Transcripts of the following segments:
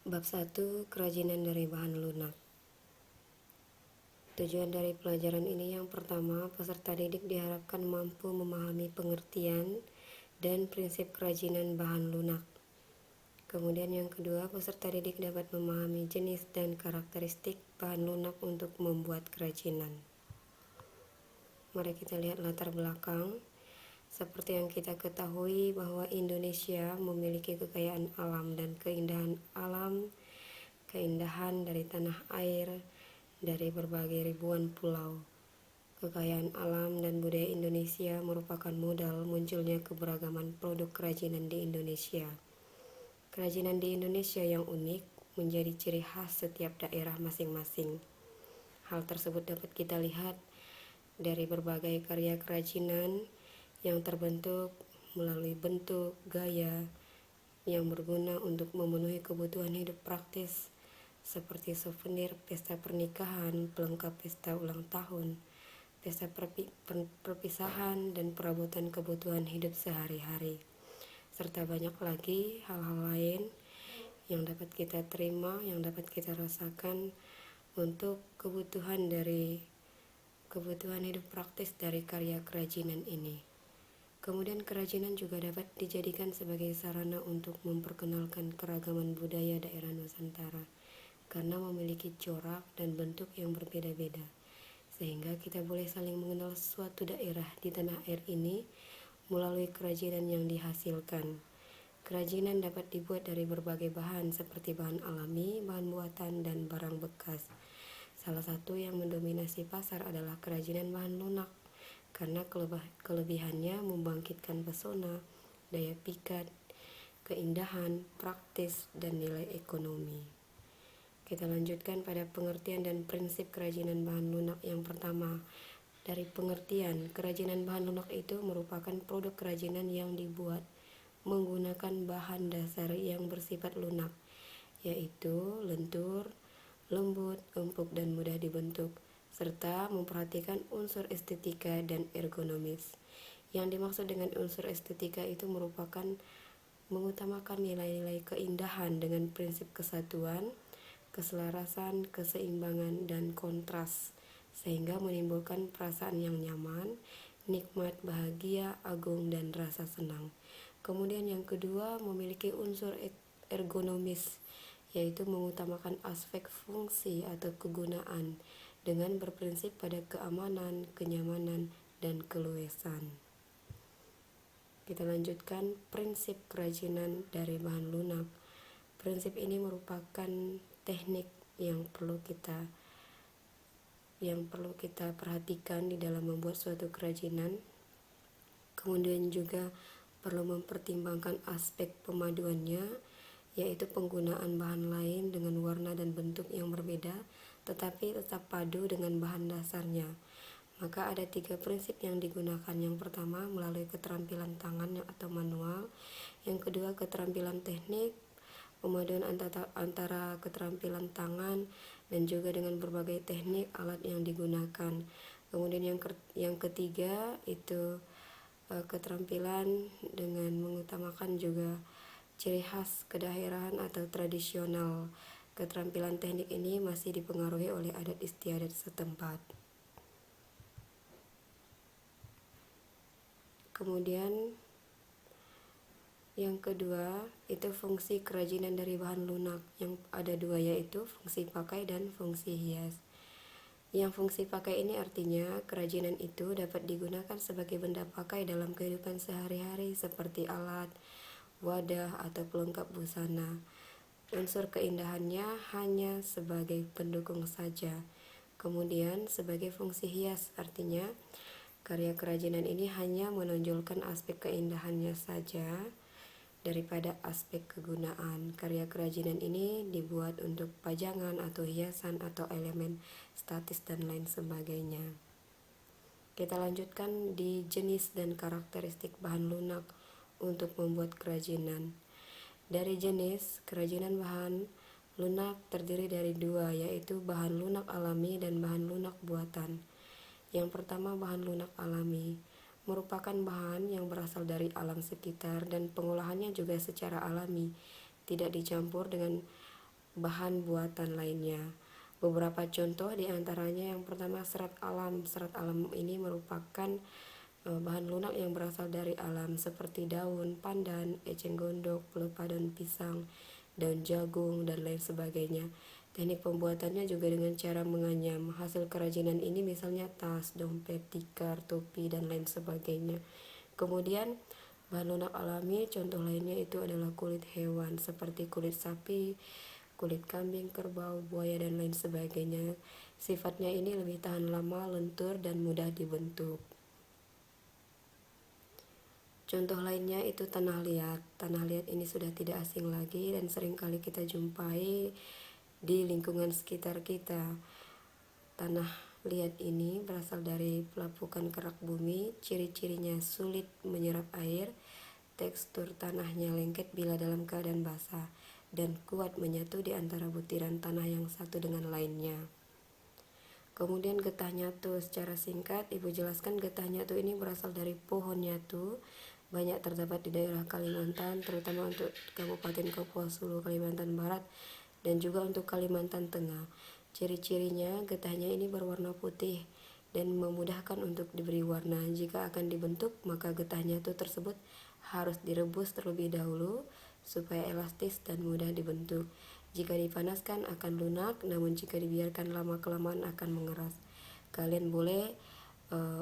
Bab 1. Kerajinan dari bahan lunak. Tujuan dari pelajaran ini yang pertama, peserta didik diharapkan mampu memahami pengertian dan prinsip kerajinan bahan lunak. Kemudian yang kedua, peserta didik dapat memahami jenis dan karakteristik bahan lunak untuk membuat kerajinan. Mari kita lihat latar belakang. Seperti yang kita ketahui bahwa Indonesia memiliki kekayaan alam dan keindahan dari tanah air, dari berbagai ribuan pulau. Kekayaan alam dan budaya Indonesia merupakan modal munculnya keberagaman produk kerajinan di Indonesia. Kerajinan di Indonesia yang unik menjadi ciri khas setiap daerah masing-masing. Hal tersebut dapat kita lihat dari berbagai karya kerajinan yang terbentuk melalui bentuk, gaya yang berguna untuk memenuhi kebutuhan hidup praktis seperti souvenir pesta pernikahan, pelengkap pesta ulang tahun, pesta perpisahan, dan perabotan kebutuhan hidup sehari-hari, serta banyak lagi hal-hal lain yang dapat kita terima, yang dapat kita rasakan untuk kebutuhan hidup praktis dari karya kerajinan ini. Kemudian kerajinan juga dapat dijadikan sebagai sarana untuk memperkenalkan keragaman budaya daerah Nusantara karena memiliki corak dan bentuk yang berbeda-beda, sehingga kita boleh saling mengenal suatu daerah di tanah air ini melalui kerajinan yang dihasilkan. Kerajinan dapat dibuat dari berbagai bahan seperti bahan alami, bahan buatan, dan barang bekas. Salah satu yang mendominasi pasar adalah kerajinan bahan lunak, karena kelebihannya membangkitkan pesona, daya pikat, keindahan, praktis, dan nilai ekonomi. Kita lanjutkan pada pengertian dan prinsip kerajinan bahan lunak yang pertama. Dari pengertian, kerajinan bahan lunak itu merupakan produk kerajinan yang dibuat menggunakan bahan dasar yang bersifat lunak, yaitu lentur, lembut, empuk, dan mudah dibentuk, serta memperhatikan unsur estetika dan ergonomis. Yang dimaksud dengan unsur estetika itu merupakan mengutamakan nilai-nilai keindahan dengan prinsip kesatuan, keselarasan, keseimbangan, dan kontras, sehingga menimbulkan perasaan yang nyaman, nikmat, bahagia, agung, dan rasa senang. Kemudian yang kedua, memiliki unsur ergonomis, yaitu mengutamakan aspek fungsi atau kegunaan dengan berprinsip pada keamanan, kenyamanan, dan keluasan. Kita lanjutkan prinsip kerajinan dari bahan lunak. Prinsip ini merupakan teknik yang perlu kita perhatikan di dalam membuat suatu kerajinan. Kemudian juga perlu mempertimbangkan aspek pemaduannya, yaitu penggunaan bahan lain dengan warna dan bentuk yang berbeda, tetapi tetap padu dengan bahan dasarnya. Maka ada 3 prinsip yang digunakan. Yang pertama, melalui keterampilan tangan atau manual. Yang kedua, keterampilan teknik, pemaduan antara keterampilan tangan dan juga dengan berbagai teknik alat yang digunakan. Kemudian yang ketiga itu keterampilan dengan mengutamakan juga ciri khas kedaerahan atau tradisional. Keterampilan teknik ini masih dipengaruhi oleh adat istiadat setempat. Kemudian yang kedua itu fungsi kerajinan dari bahan lunak, yang ada 2, yaitu fungsi pakai dan fungsi hias. Yang fungsi pakai ini artinya kerajinan itu dapat digunakan sebagai benda pakai dalam kehidupan sehari-hari seperti alat, wadah, atau pelengkap busana. Unsur keindahannya hanya sebagai pendukung saja. Kemudian sebagai fungsi hias artinya karya kerajinan ini hanya menonjolkan aspek keindahannya saja daripada aspek kegunaan. Karya kerajinan ini dibuat untuk pajangan atau hiasan atau elemen statis dan lain sebagainya. Kita lanjutkan di jenis dan karakteristik bahan lunak untuk membuat kerajinan. Dari jenis, kerajinan bahan lunak terdiri dari 2, yaitu bahan lunak alami dan bahan lunak buatan. Yang pertama, bahan lunak alami merupakan bahan yang berasal dari alam sekitar dan pengolahannya juga secara alami, tidak dicampur dengan bahan buatan lainnya. Beberapa contoh diantaranya yang pertama serat alam. Serat alam ini merupakan bahan lunak yang berasal dari alam seperti daun pandan, eceng gondok, pelepah daun pisang, daun jagung, dan lain sebagainya. Teknik pembuatannya juga dengan cara menganyam. Hasil kerajinan ini misalnya tas, dompet, tikar, topi, dan lain sebagainya. Kemudian bahan lunak alami contoh lainnya itu adalah kulit hewan seperti kulit sapi, kulit kambing, kerbau, buaya, dan lain sebagainya. Sifatnya ini lebih tahan lama, lentur, dan mudah dibentuk. Contoh lainnya itu tanah liat. Tanah liat ini sudah tidak asing lagi dan seringkali kita jumpai di lingkungan sekitar kita. Tanah liat ini berasal dari pelapukan kerak bumi. Ciri-cirinya sulit menyerap air, tekstur tanahnya lengket bila dalam keadaan basah, dan kuat menyatu di antara butiran tanah yang satu dengan lainnya. Kemudian getah nyatu, secara singkat Ibu jelaskan getah nyatu ini berasal dari pohon nyatu, banyak terdapat di daerah Kalimantan, terutama untuk Kabupaten Kapuas Hulu, Kalimantan Barat, dan juga untuk Kalimantan Tengah. Ciri-cirinya getahnya ini berwarna putih dan memudahkan untuk diberi warna. Jika akan dibentuk, maka getah nyatu tersebut harus direbus terlebih dahulu supaya elastis dan mudah dibentuk. Jika dipanaskan akan lunak, namun jika dibiarkan lama-kelamaan akan mengeras. Kalian boleh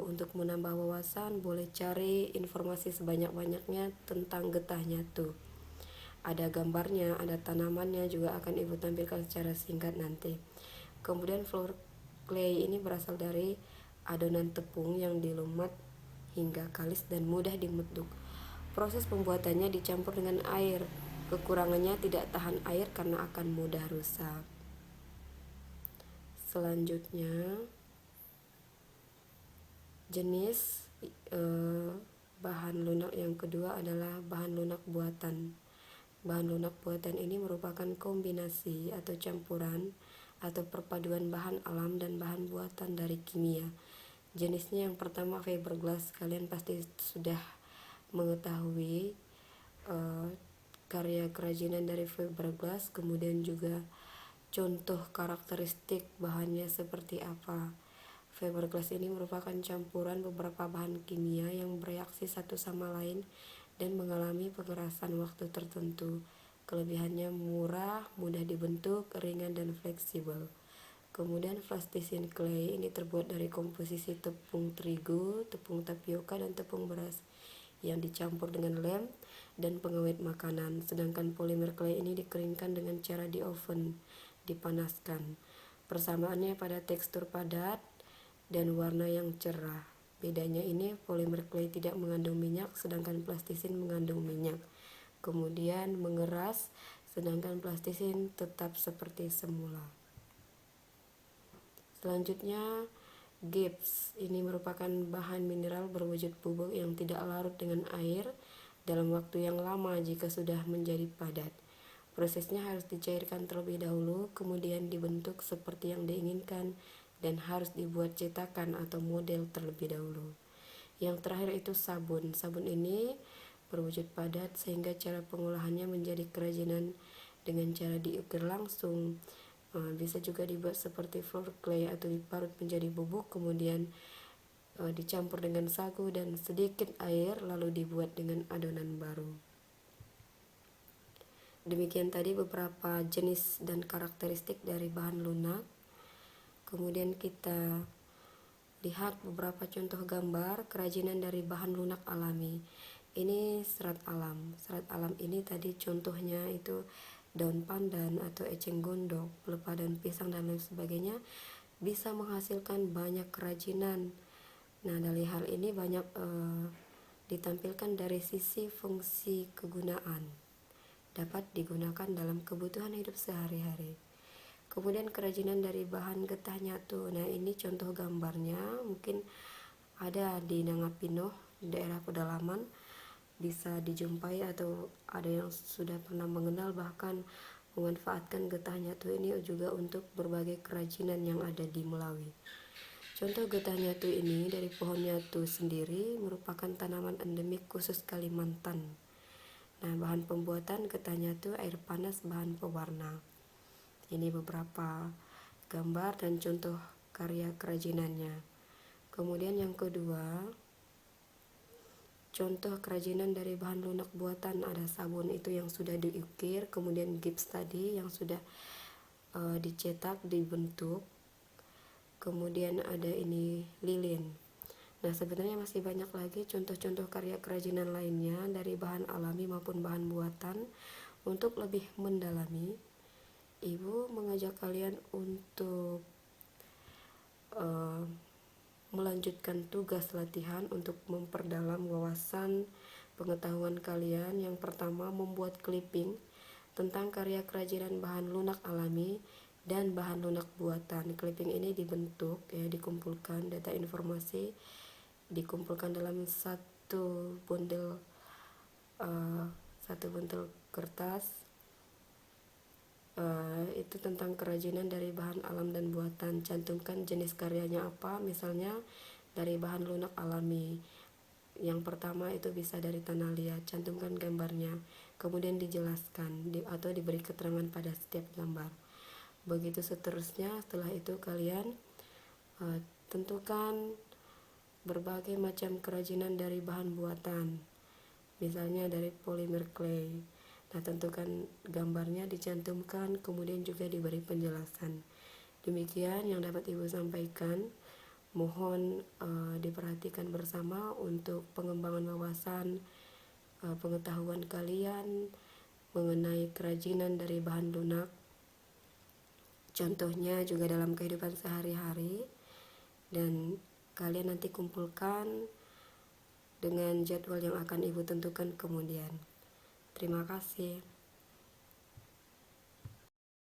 untuk menambah wawasan, boleh cari informasi sebanyak-banyaknya tentang getah nyatu. Ada gambarnya, ada tanamannya, juga akan Ibu tampilkan secara singkat nanti. Kemudian floor clay ini berasal dari adonan tepung yang dilumat hingga kalis dan mudah dibentuk. Proses pembuatannya dicampur dengan air. Kekurangannya tidak tahan air karena akan mudah rusak. Selanjutnya, jenis bahan lunak yang kedua adalah bahan lunak buatan. Bahan lunak buatan ini merupakan kombinasi atau campuran atau perpaduan bahan alam dan bahan buatan dari kimia. Jenisnya yang pertama fiberglass. Kalian pasti sudah mengetahui karya kerajinan dari fiberglass, kemudian juga contoh karakteristik bahannya seperti apa. Fiberglass ini merupakan campuran beberapa bahan kimia yang bereaksi satu sama lain dan mengalami pengerasan waktu tertentu. Kelebihannya murah, mudah dibentuk, ringan, dan fleksibel. Kemudian plasticine clay ini terbuat dari komposisi tepung terigu, tepung tapioka, dan tepung beras yang dicampur dengan lem dan pengawet makanan. Sedangkan polimer clay ini dikeringkan dengan cara di oven, dipanaskan. Persamaannya pada tekstur padat dan warna yang cerah. Bedanya ini polimer clay tidak mengandung minyak, sedangkan plasticine mengandung minyak. Kemudian mengeras, sedangkan plasticine tetap seperti semula. Selanjutnya, gips ini merupakan bahan mineral berwujud bubuk yang tidak larut dengan air dalam waktu yang lama jika sudah menjadi padat. Prosesnya harus dicairkan terlebih dahulu, kemudian dibentuk seperti yang diinginkan, dan harus dibuat cetakan atau model terlebih dahulu. Yang terakhir itu sabun. Sabun ini berwujud padat sehingga cara pengolahannya menjadi kerajinan dengan cara diukir langsung. Bisa juga dibuat seperti floor clay atau diparut menjadi bubuk, kemudian dicampur dengan sagu dan sedikit air, lalu dibuat dengan adonan baru. Demikian tadi beberapa jenis dan karakteristik dari bahan lunak. Kemudian kita lihat beberapa contoh gambar kerajinan dari bahan lunak alami. Ini serat alam. Serat alam ini tadi contohnya itu daun pandan atau eceng gondok, pelepah daun pisang, dan lain sebagainya, bisa menghasilkan banyak kerajinan. Nah, dari hal ini banyak ditampilkan dari sisi fungsi kegunaan. Dapat digunakan dalam kebutuhan hidup sehari-hari. Kemudian kerajinan dari bahan getah nyatu. Nah, ini contoh gambarnya, mungkin ada di Nangapino, daerah pedalaman, bisa dijumpai atau ada yang sudah pernah mengenal bahkan memanfaatkan getah nyatu ini juga untuk berbagai kerajinan yang ada di Melawi. Contoh getah nyatu ini dari pohon nyatu sendiri merupakan tanaman endemik khusus Kalimantan. Nah, bahan pembuatan getah nyatu air panas, bahan pewarna. Ini beberapa gambar dan contoh karya kerajinannya. Kemudian yang kedua, contoh kerajinan dari bahan lunak buatan. Ada sabun itu yang sudah diukir, kemudian gips tadi yang sudah dicetak, dibentuk. Kemudian ada ini lilin. Nah, sebenarnya masih banyak lagi contoh-contoh karya kerajinan lainnya dari bahan alami maupun bahan buatan. Untuk lebih mendalami, Ibu mengajak kalian untuk melanjutkan tugas latihan untuk memperdalam wawasan pengetahuan kalian. Yang pertama, membuat clipping tentang karya kerajinan bahan lunak alami dan bahan lunak buatan. Clipping ini dibentuk, dikumpulkan data informasi, dikumpulkan dalam satu bundel kertas. Itu tentang kerajinan dari bahan alam dan buatan. Cantumkan jenis karyanya apa, misalnya dari bahan lunak alami. Yang pertama itu bisa dari tanah liat, cantumkan gambarnya, kemudian dijelaskan atau diberi keterangan pada setiap gambar. Begitu seterusnya. Setelah itu kalian tentukan berbagai macam kerajinan dari bahan buatan, misalnya dari polimer clay. Nah, tentukan gambarnya, dicantumkan, kemudian juga diberi penjelasan. Demikian yang dapat Ibu sampaikan. Mohon diperhatikan bersama untuk pengembangan wawasan pengetahuan kalian mengenai kerajinan dari bahan lunak. Contohnya juga dalam kehidupan sehari-hari, dan kalian nanti kumpulkan dengan jadwal yang akan Ibu tentukan kemudian. Terima kasih.